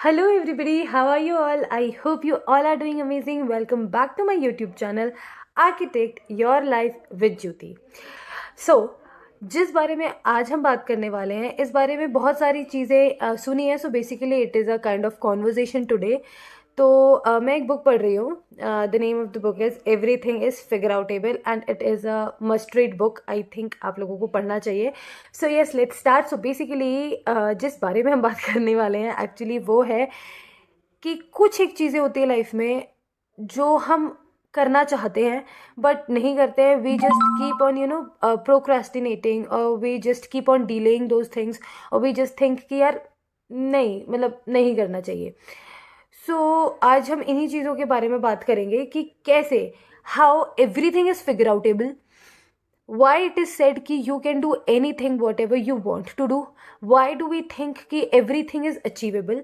Hello everybody, how are you all? I hope you all are doing amazing. Welcome back to my YouTube channel Architect Your Life with Jyoti. So, जिस बारे में आज हम बात करने वाले हैं इस बारे में बहुत सारी चीज़ें सुनी है. So basically it is a kind of conversation today. तो मैं एक बुक पढ़ रही हूँ. The name of the book is everything is figureoutable and it is a must read book. I think आप लोगों को पढ़ना चाहिए. So yes, let's start. So basically जिस बारे में हम बात करने वाले हैं एक्चुअली वो है कि कुछ एक चीज़ें होती है लाइफ में जो हम करना चाहते हैं बट नहीं करते हैं. We just keep on procrastinating और we just keep on delaying those things और वी जस्ट थिंक कि यार नहीं करना चाहिए. आज हम इन्हीं चीज़ों के बारे में बात करेंगे कि कैसे how everything is figureoutable. Why it is said कि you can do anything whatever you want to do. Why do we think कि everything is achievable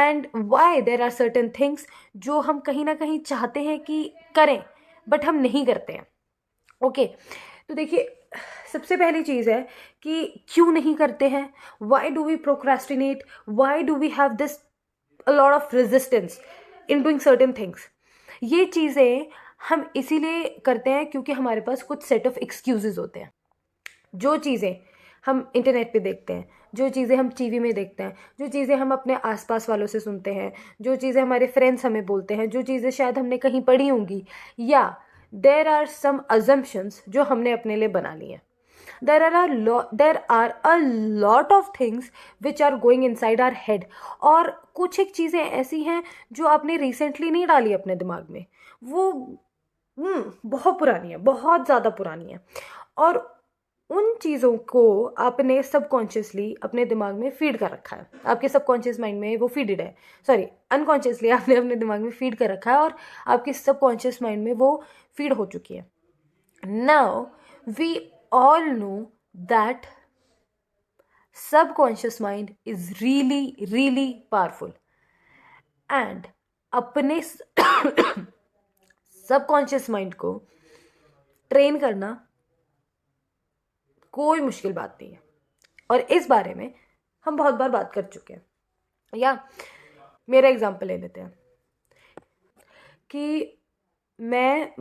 and why there are certain things जो हम कहीं ना कहीं चाहते हैं कि करें बट हम नहीं करते हैं. ओके तो देखिए, सबसे पहली चीज़ है कि क्यों नहीं करते हैं. Why do we procrastinate? Why do we have this a lot of resistance in doing certain things? ये चीज़ें हम इसीलिए करते हैं क्योंकि हमारे पास कुछ सेट ऑफ एक्सक्यूजेज होते हैं. जो चीज़ें हम इंटरनेट पे देखते हैं, जो चीज़ें हम टीवी में देखते हैं, जो चीज़ें हम अपने आसपास वालों से सुनते हैं, जो चीज़ें हमारे फ्रेंड्स हमें बोलते हैं, जो चीज़ें शायद हमने कहीं पढ़ी होंगी, या देर आर सम अजम्पशंस जो हमने अपने लिए बना ली हैं. there are a lot of things which are going inside our head. और कुछ एक चीज़ें ऐसी हैं जो आपने रिसेंटली नहीं डाली अपने दिमाग में. वो बहुत पुरानी है, बहुत ज़्यादा पुरानी है. और उन चीज़ों को आपने सबकॉन्शियसली अपने दिमाग में फीड कर रखा है. आपके सबकॉन्शियस माइंड में वो फीडेड है. सॉरी, अनकॉन्शियसली आपने अपने दिमाग में फीड कर रखा है और आपके सबकॉन्शियस माइंड में वो फीड हो चुकी है. Now we all know that subconscious mind is really powerful and अपने सबकॉन्शियस माइंड को ट्रेन करना कोई मुश्किल बात नहीं है. और इस बारे में हम बहुत बार बात कर चुके हैं. या मेरा एग्जांपल ले लेते हैं कि मैं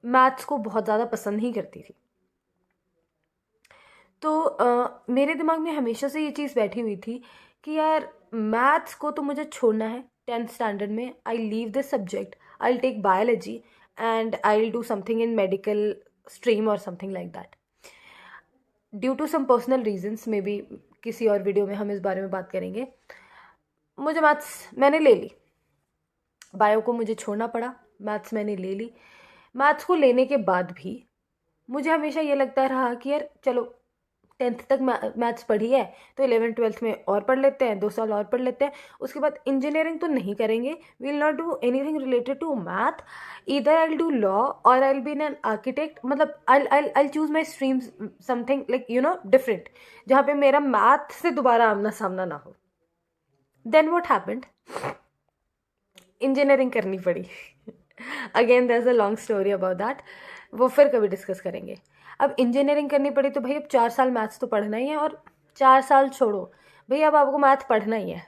मैथ्स को बहुत ज़्यादा पसंद नहीं करती थी. तो मेरे दिमाग में हमेशा से ये चीज़ बैठी हुई थी कि यार मैथ्स को तो मुझे छोड़ना है. 10th स्टैंडर्ड में I leave this subject, I take biology and I do something in medical stream और something like that. Due to some personal reasons, maybe किसी और वीडियो में हम इस बारे में बात करेंगे. मुझे मैथ्स मैंने ले ली, बायो को मुझे छोड़ना पड़ा, मैथ्स मैंने ले ली. मैथ्स को लेने के बाद भी मुझे हमेशा ये लगता रहा कि यार चलो 10th तक मैथ्स पढ़ी है तो 11th 12th में और पढ़ लेते हैं, 2 साल और पढ़ लेते हैं, उसके बाद इंजीनियरिंग तो नहीं करेंगे. We will not do anything related to math. Either I will do law और I will be an architect. I choose my streams something like different, जहाँ पे मेरा मैथ से दोबारा आमना सामना ना हो. देन व्हाट हैपेंड, इंजीनियरिंग करनी पड़ी. Again there is a long story about that, वो फिर कभी डिस्कस करेंगे. अब इंजीनियरिंग करनी पड़ी तो भाई अब 4 साल मैथ्स तो पढ़ना ही है. और 4 साल छोड़ो भाई, अब आपको मैथ पढ़ना ही है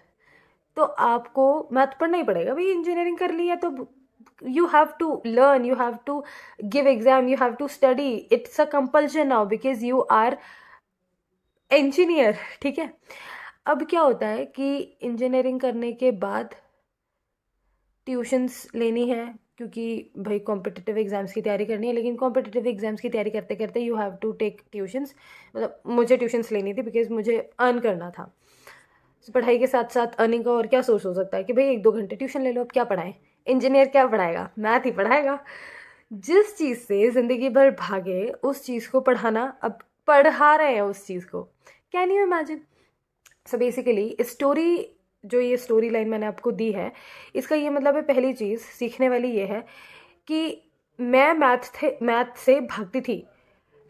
तो आपको मैथ पढ़ना ही पड़ेगा भाई. इंजीनियरिंग कर ली है तो you have to learn, you have to give exam, you have to study. It's a compulsion now because you are engineer. ठीक है. अब क्या होता है कि इंजीनियरिंग करने के बाद ट्यूशन्स लेनी है क्योंकि भाई कॉम्पिटिटिव एग्ज़ाम्स की तैयारी करनी है. लेकिन कॉम्पिटिटिव एग्ज़ाम्स की तैयारी करते करते you have to take tuitions. मुझे ट्यूशन्स लेनी थी बिकॉज मुझे अर्न करना था. पढ़ाई के साथ साथ अर्निंग का और क्या सोर्स हो सकता है कि भाई 1-2 घंटे ट्यूशन ले लो. अब क्या पढ़ाएं, इंजीनियर क्या पढ़ाएगा, मैथ ही पढ़ाएगा. जिस चीज़ से ज़िंदगी भर भागे उस चीज़ को पढ़ाना, अब पढ़ा रहे हैं उस चीज़ को. Can you imagine. So basically story, जो ये स्टोरी लाइन मैंने आपको दी है, इसका ये मतलब है, पहली चीज़ सीखने वाली ये है कि मैं मैथ से भागती थी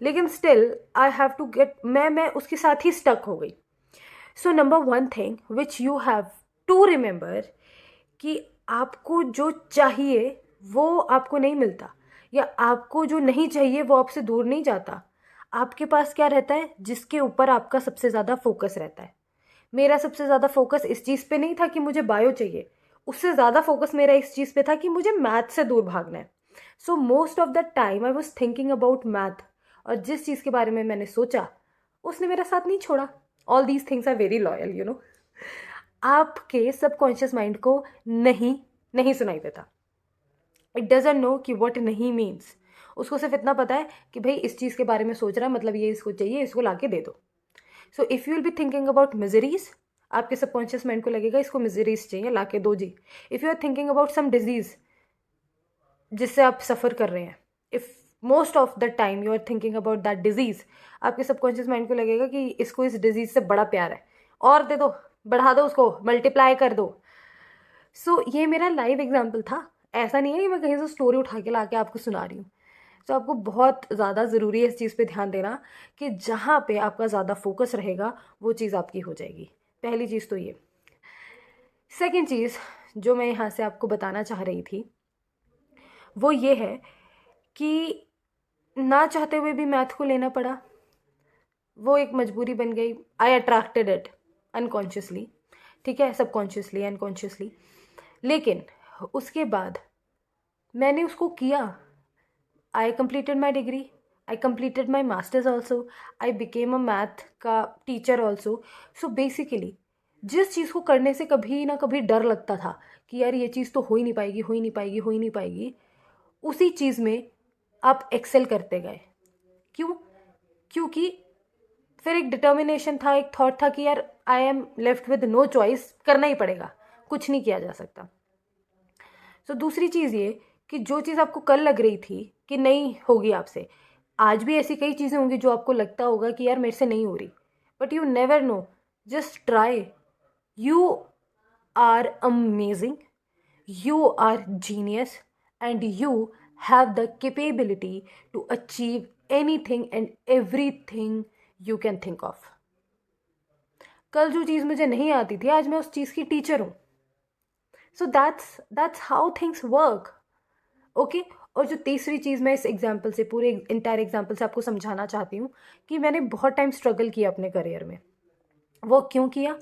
लेकिन still I have to get, मैं उसके साथ ही स्टक हो गई. So number 1 thing which you have to remember कि आपको जो चाहिए वो आपको नहीं मिलता, या आपको जो नहीं चाहिए वो आपसे दूर नहीं जाता. आपके पास क्या रहता है, जिसके ऊपर आपका सबसे ज़्यादा फोकस रहता है. मेरा सबसे ज़्यादा फोकस इस चीज़ पे नहीं था कि मुझे बायो चाहिए, उससे ज़्यादा फोकस मेरा इस चीज़ पे था कि मुझे मैथ से दूर भागना है। So most of the time I was thinking about math, और जिस चीज़ के बारे में मैंने सोचा उसने मेरा साथ नहीं छोड़ा। All these things are very loyal, you know. आपके सबकॉन्शियस माइंड को नहीं नहीं सुनाई देता। इट डजंट नो कि व्हाट नहीं मीन्स। उसको सिर्फ इतना पता है कि भाई इस चीज़ के बारे में सोच रहा है, मतलब ये इसको चाहिए, इसको ला के दे दो। So if you will be thinking about miseries, आपके सबकॉन्शियस माइंड को लगेगा इसको मिजरीज चाहिए, ला के दो जी। If you are thinking about some disease जिससे आप सफ़र कर रहे हैं, if most of the time you are thinking about that disease, आपके सबकॉन्शियस माइंड को लगेगा कि इसको इस डिजीज़ से बड़ा प्यार है, और दे दो, बढ़ा दो, उसको मल्टीप्लाई कर दो। सो ये मेरा लाइव एग्जाम्पल था, ऐसा नहीं है कि मैं कहीं से स्टोरी उठा के ला के आपको सुना रही हूँ। तो आपको बहुत ज़्यादा ज़रूरी है इस चीज़ पे ध्यान देना कि जहाँ पे आपका ज़्यादा फोकस रहेगा वो चीज़ आपकी हो जाएगी। पहली चीज़ तो ये। सेकंड चीज़ जो मैं यहाँ से आपको बताना चाह रही थी वो ये है कि ना चाहते हुए भी मैथ को लेना पड़ा, वो एक मजबूरी बन गई। आई अट्रैक्टेड इट अनकॉन्शियसली, ठीक है, सबकॉन्शियसली, अनकॉन्शियसली। लेकिन उसके बाद मैंने उसको किया। I completed my degree. I completed my master's also. I became a math का टीचर also. So basically जिस चीज़ को करने से कभी ना कभी डर लगता था कि यार ये चीज़ तो हो ही नहीं पाएगी, हो ही नहीं पाएगी, हो ही नहीं पाएगी, उसी चीज़ में आप एक्सेल करते गए। क्यों? क्योंकि फिर एक डिटर्मिनेशन था, एक थॉट था कि यार I am left with no choice, करना ही पड़ेगा, कुछ नहीं किया जा सकता। सो दूसरी चीज़ ये कि जो चीज़ आपको कल लग रही थी कि नहीं होगी आपसे, आज भी ऐसी कई चीज़ें होंगी जो आपको लगता होगा कि यार मेरे से नहीं हो रही, but you never know, just try. You are amazing, you are genius, and you have the capability to achieve anything and everything you can think of. कल जो चीज़ मुझे नहीं आती थी आज मैं उस चीज़ की टीचर हूँ। So that's how things work, okay. और जो तीसरी चीज़ मैं इस एग्जाम्पल से, पूरे इंटायर एग्जाम्पल से आपको समझाना चाहती हूँ कि मैंने बहुत टाइम स्ट्रगल किया अपने करियर में। वो क्यों किया?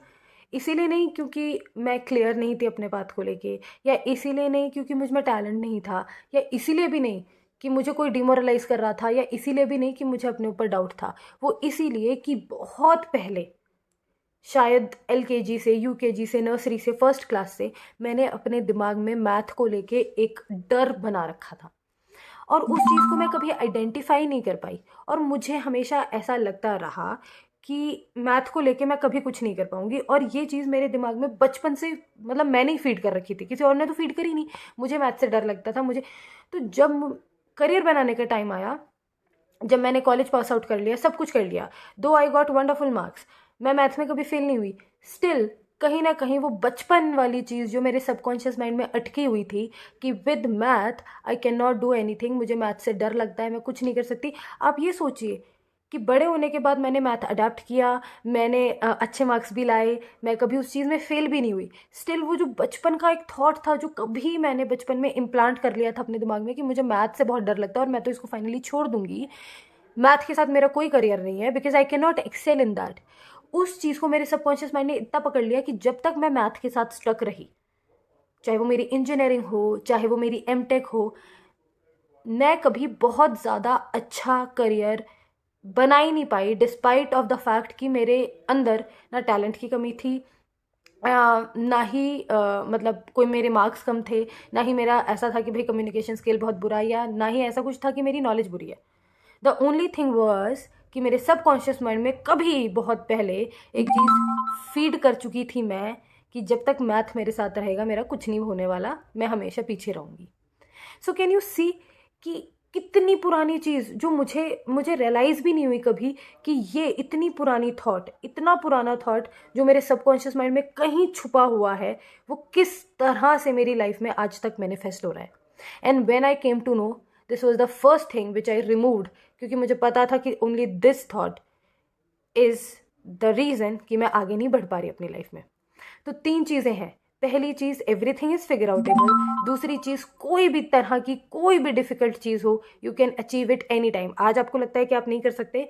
इसीलिए नहीं क्योंकि मैं क्लियर नहीं थी अपने बात को लेके, या इसीलिए नहीं क्योंकि मुझ में टैलेंट नहीं था, या इसीलिए भी नहीं कि मुझे कोई डिमोरलाइज कर रहा था, या इसीलिए भी नहीं कि मुझे अपने ऊपर डाउट था। वो इसीलिए कि बहुत पहले, शायद LKG से, UKG से, नर्सरी से, फर्स्ट क्लास से मैंने अपने दिमाग में मैथ को लेके एक डर बना रखा था, और उस चीज़ को मैं कभी आइडेंटिफाई नहीं कर पाई। और मुझे हमेशा ऐसा लगता रहा कि मैथ को लेके मैं कभी कुछ नहीं कर पाऊंगी, और ये चीज़ मेरे दिमाग में बचपन से, मतलब मैंने ही फीड कर रखी थी, किसी और ने तो फीड करी नहीं। मुझे मैथ से डर लगता था मुझे। तो जब करियर बनाने का टाइम आया, जब मैंने कॉलेज पास आउट कर लिया, सब कुछ कर लिया, दो आई गॉट वंडरफुल मार्क्स, मैं मैथ में कभी फेल नहीं हुई, स्टिल कहीं ना कहीं वो बचपन वाली चीज़ जो मेरे सबकॉन्शियस माइंड में अटकी हुई थी कि with math I can not do anything, मुझे मैथ से डर लगता है, मैं कुछ नहीं कर सकती। आप ये सोचिए कि बड़े होने के बाद मैंने मैथ अडेप्ट किया, मैंने अच्छे मार्क्स भी लाए, मैं कभी उस चीज़ में फेल भी नहीं हुई, स्टिल वो जो बचपन का एक थॉट था जो कभी मैंने बचपन में इम्प्लांट कर लिया था अपने दिमाग में कि मुझे मैथ से बहुत डर लगता है और मैं तो इसको फाइनली छोड़ दूंगी, मैथ के साथ मेरा कोई करियर नहीं है, because I can not excel in that. उस चीज़ को मेरे सबकॉन्शियस माइंड ने इतना पकड़ लिया कि जब तक मैं मैथ के साथ स्टक रही, चाहे वो मेरी इंजीनियरिंग हो, चाहे वो मेरी MTech हो, मैं कभी बहुत ज़्यादा अच्छा करियर बना ही नहीं पाई, डिस्पाइट ऑफ द फैक्ट कि मेरे अंदर ना टैलेंट की कमी थी, ना ही मतलब कोई मेरे मार्क्स कम थे, ना ही मेरा ऐसा था कि भाई कम्युनिकेशन स्किल बहुत बुरा है, या ना ही ऐसा कुछ था कि मेरी नॉलेज बुरी है। द ओनली थिंग वॉज कि मेरे सबकॉन्शियस माइंड में कभी बहुत पहले एक चीज़ फीड कर चुकी थी मैं कि जब तक मैथ मेरे साथ रहेगा मेरा कुछ नहीं होने वाला, मैं हमेशा पीछे रहूँगी। सो कैन यू सी कि कितनी पुरानी चीज़ जो मुझे रियलाइज़ भी नहीं हुई कभी कि ये इतनी पुरानी थॉट, इतना पुराना थॉट जो मेरे सबकॉन्शियस माइंड में कहीं छुपा हुआ है, वो किस तरह से मेरी लाइफ में आज तक मैनिफेस्ट हो रहा है। And when I came to know, this was the first thing which I removed, क्योंकि मुझे पता था कि only this thought is the reason कि मैं आगे नहीं बढ़ पा रही अपनी लाइफ में। तो 3 चीज़ें हैं। पहली चीज़, एवरीथिंग इज़ फिगर आउटेबल। दूसरी चीज़, कोई भी तरह की कोई भी डिफ़िकल्ट चीज़ हो, you can achieve it any time. आज आपको लगता है कि आप नहीं कर सकते,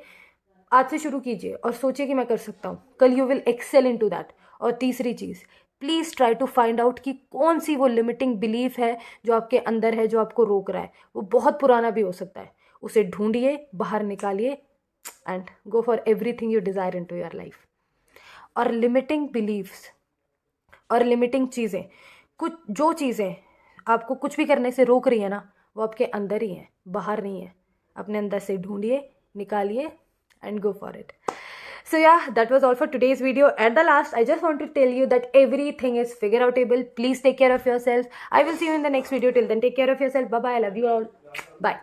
आज से शुरू कीजिए और सोचिए कि मैं कर सकता हूँ, कल you will excel into that. और तीसरी चीज़, please try to find out कि कौन सी वो लिमिटिंग बिलीफ है जो आपके अंदर है, जो आपको रोक रहा है। वो बहुत पुराना भी हो सकता है, उसे ढूंढिए, बाहर निकालिए and go for everything you desire in to your life. और लिमिटिंग बिलीव्स और लिमिटिंग चीज़ें, कुछ जो चीज़ें आपको कुछ भी करने से रोक रही है ना, वो आपके अंदर ही है, बाहर नहीं है। अपने अंदर से ढूंढिए, निकालिए and go for it. So yeah, that was all for today's video. At the last, I just want to tell you that everything is figure outable. Please take care of yourself. I will see you in the next video. Till then, take care of yourself. Bye bye. I love you all. Bye.